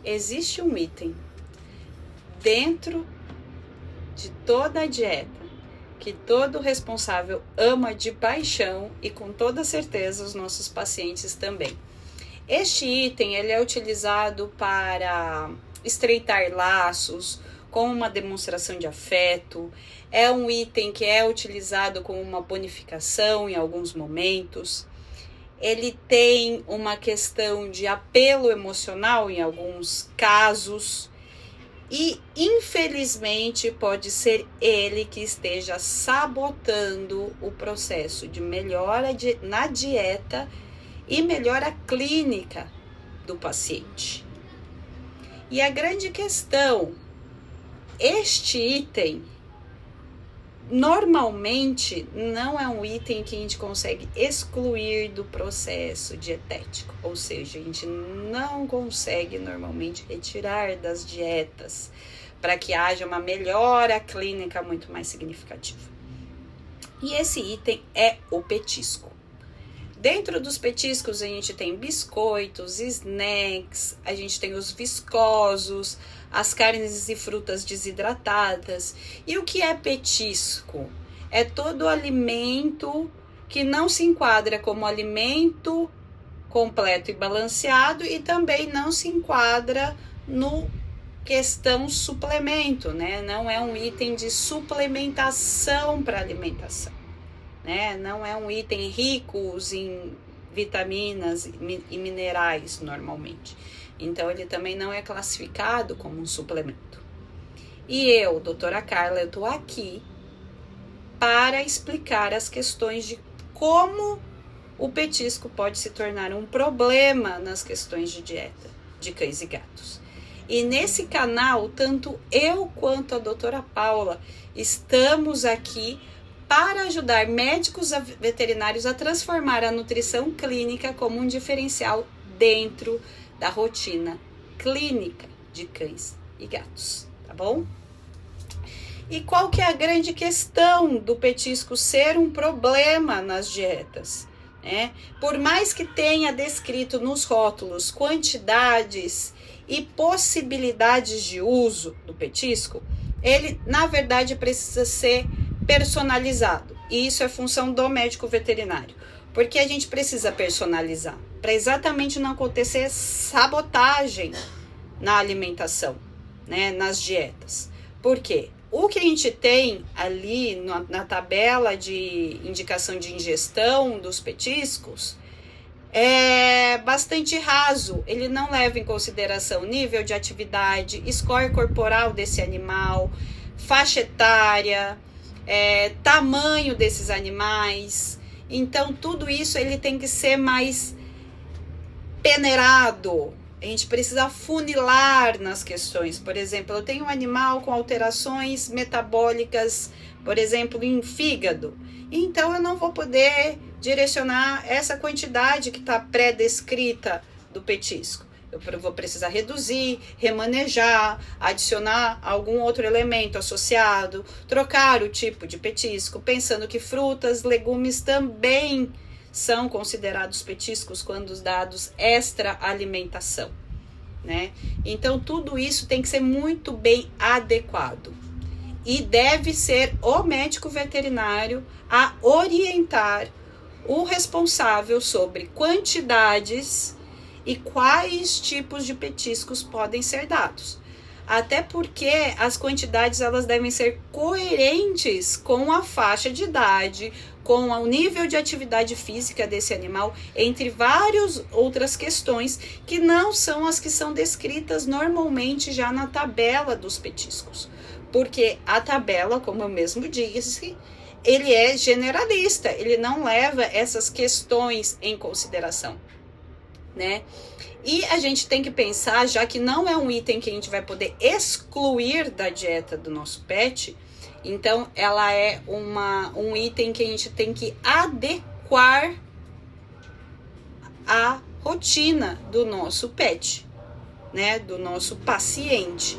existe um item dentro de toda a dieta que todo responsável ama de paixão e com toda certeza os nossos pacientes também. Este item ele é utilizado para estreitar laços, com uma demonstração de afeto, é um item que é utilizado como uma bonificação em alguns momentos, ele tem uma questão de apelo emocional em alguns casos e, infelizmente, pode ser ele que esteja sabotando o processo de melhora na dieta e melhora clínica do paciente. E a grande questão, este item normalmente não é um item que a gente consegue excluir do processo dietético, ou seja, a gente não consegue normalmente retirar das dietas para que haja uma melhora clínica muito mais significativa. E esse item é o petisco. Dentro dos petiscos a gente tem biscoitos, snacks, a gente tem os viscosos, as carnes e frutas desidratadas. E o que é petisco? É todo alimento que não se enquadra como alimento completo e balanceado e também não se enquadra no questão suplemento, né? Não é um item de suplementação para alimentação, né? Não é um item rico em vitaminas e minerais normalmente. Então, ele também não é classificado como um suplemento. E eu, doutora Carla, eu estou aqui para explicar as questões de como o petisco pode se tornar um problema nas questões de dieta de cães e gatos. E nesse canal, tanto eu quanto a doutora Paula estamos aqui para ajudar médicos veterinários a transformar a nutrição clínica como um diferencial dentro da rotina clínica de cães e gatos, tá bom? E qual que é a grande questão do petisco ser um problema nas dietas, né? Por mais que tenha descrito nos rótulos quantidades e possibilidades de uso do petisco, ele, na verdade, precisa ser personalizado. E isso é função do médico veterinário. Porque a gente precisa personalizar, para exatamente não acontecer sabotagem na alimentação, né, nas dietas. Por quê? O que a gente tem ali na tabela de indicação de ingestão dos petiscos é bastante raso. Ele não leva em consideração nível de atividade, score corporal desse animal, faixa etária, tamanho desses animais. Então, tudo isso ele tem que ser mais peneirado. A gente precisa funilar nas questões. Por exemplo, eu tenho um animal com alterações metabólicas, por exemplo, em fígado. Então, eu não vou poder direcionar essa quantidade que está pré-descrita do petisco. Eu vou precisar reduzir, remanejar, adicionar algum outro elemento associado, trocar o tipo de petisco, pensando que frutas, legumes também são considerados petiscos quando dados extra alimentação, né? Então, tudo isso tem que ser muito bem adequado. E deve ser o médico veterinário a orientar o responsável sobre quantidades e quais tipos de petiscos podem ser dados. Até porque as quantidades elas devem ser coerentes com a faixa de idade, com o nível de atividade física desse animal, entre várias outras questões que não são as que são descritas normalmente já na tabela dos petiscos. Porque a tabela, como eu mesmo disse, ele é generalista, ele não leva essas questões em consideração, né? E a gente tem que pensar, já que não é um item que a gente vai poder excluir da dieta do nosso pet, então ela é um item que a gente tem que adequar à rotina do nosso pet, né, do nosso paciente.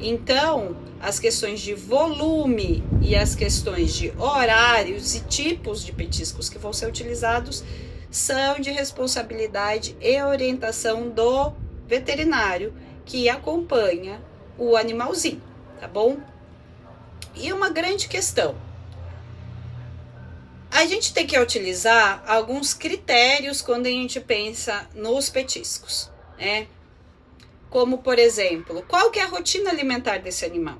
Então, as questões de volume e as questões de horários e tipos de petiscos que vão ser utilizados são de responsabilidade e orientação do veterinário que acompanha o animalzinho, tá bom? E uma grande questão, a gente tem que utilizar alguns critérios quando a gente pensa nos petiscos, né? Como, por exemplo, qual que é a rotina alimentar desse animal?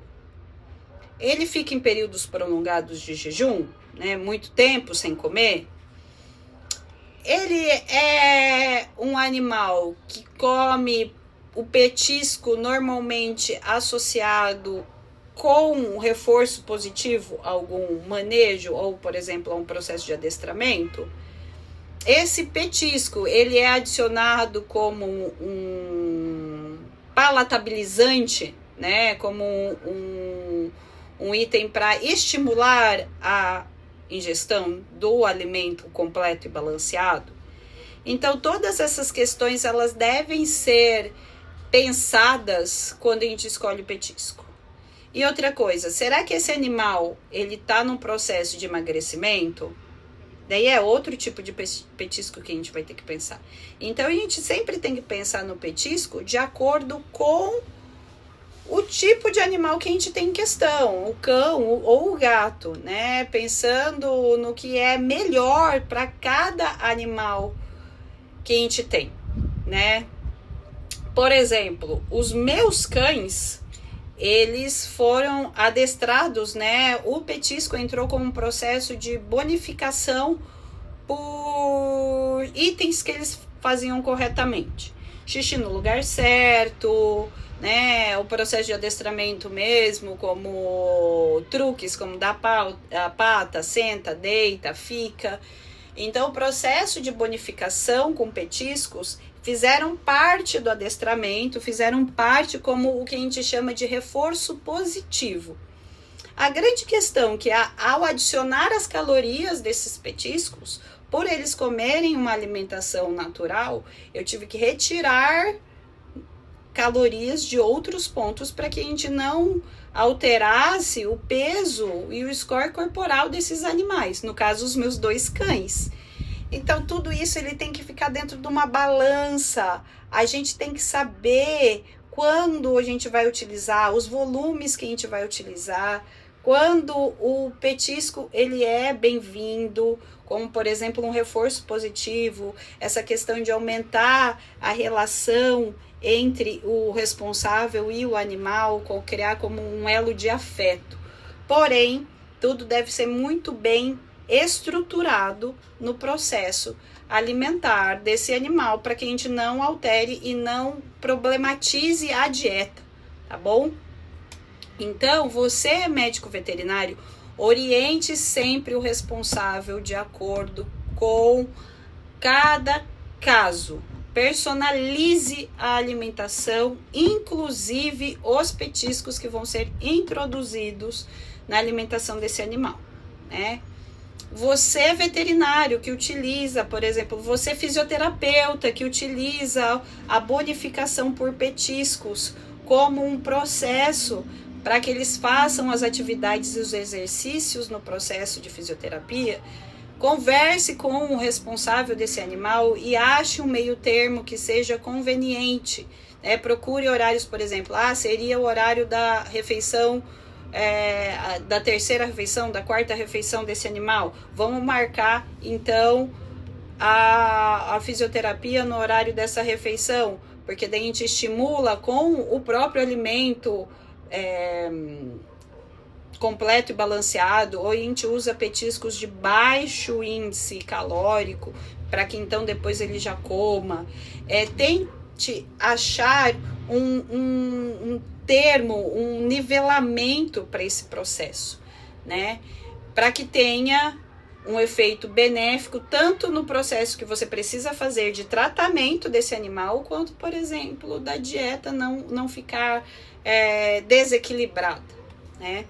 Ele fica em períodos prolongados de jejum, né? Muito tempo sem comer? Ele é um animal que come o petisco normalmente associado com um reforço positivo, algum manejo ou, por exemplo, a um processo de adestramento? Esse petisco, ele é adicionado como um palatabilizante, né? Como um item para estimular a ingestão do alimento completo e balanceado. Então, todas essas questões, elas devem ser pensadas quando a gente escolhe o petisco. E outra coisa, será que esse animal, ele tá num processo de emagrecimento? Daí é outro tipo de petisco que a gente vai ter que pensar. Então, a gente sempre tem que pensar no petisco de acordo com o tipo de animal que a gente tem em questão, o cão ou o gato, né? Pensando no que é melhor para cada animal que a gente tem, né? Por exemplo, os meus cães, eles foram adestrados, né? O petisco entrou como um processo de bonificação por itens que eles faziam corretamente. Xixi no lugar certo, né? O processo de adestramento mesmo, como truques, como dar a pata, senta, deita, fica. Então, o processo de bonificação com petiscos fizeram parte do adestramento, fizeram parte como o que a gente chama de reforço positivo. A grande questão que ao adicionar as calorias desses petiscos, por eles comerem uma alimentação natural, eu tive que retirar calorias de outros pontos para que a gente não alterasse o peso e o score corporal desses animais, no caso os meus 2 cães. Então tudo isso ele tem que ficar dentro de uma balança, a gente tem que saber quando a gente vai utilizar, os volumes que a gente vai utilizar, quando o petisco ele é bem-vindo, como por exemplo um reforço positivo, essa questão de aumentar a relação entre o responsável e o animal, criar como um elo de afeto. Porém, tudo deve ser muito bem estruturado no processo alimentar desse animal, para que a gente não altere e não problematize a dieta, tá bom? Então, você, médico veterinário, oriente sempre o responsável de acordo com cada caso. Personalize a alimentação, inclusive os petiscos que vão ser introduzidos na alimentação desse animal, né? Você veterinário que utiliza, por exemplo, você fisioterapeuta que utiliza a bonificação por petiscos como um processo para que eles façam as atividades e os exercícios no processo de fisioterapia, converse com o responsável desse animal e ache um meio termo que seja conveniente, né? Procure horários, por exemplo, seria o horário da refeição, da terceira refeição, da quarta refeição desse animal. Vamos marcar, então, a fisioterapia no horário dessa refeição, porque daí a gente estimula com o próprio alimento completo e balanceado, ou a gente usa petiscos de baixo índice calórico, para que então depois ele já coma. Tente achar um termo, um nivelamento para esse processo, né? Para que tenha um efeito benéfico tanto no processo que você precisa fazer de tratamento desse animal, quanto, por exemplo, da dieta não ficar desequilibrada, né?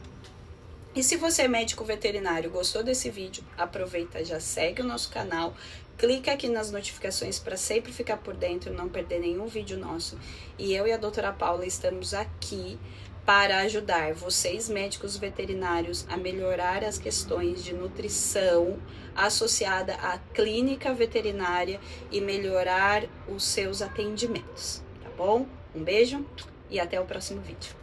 E se você é médico veterinário, gostou desse vídeo, aproveita, já segue o nosso canal, clica aqui nas notificações para sempre ficar por dentro, não perder nenhum vídeo nosso. E eu e a doutora Paula estamos aqui para ajudar vocês, médicos veterinários, a melhorar as questões de nutrição associada à clínica veterinária e melhorar os seus atendimentos, tá bom? Um beijo e até o próximo vídeo.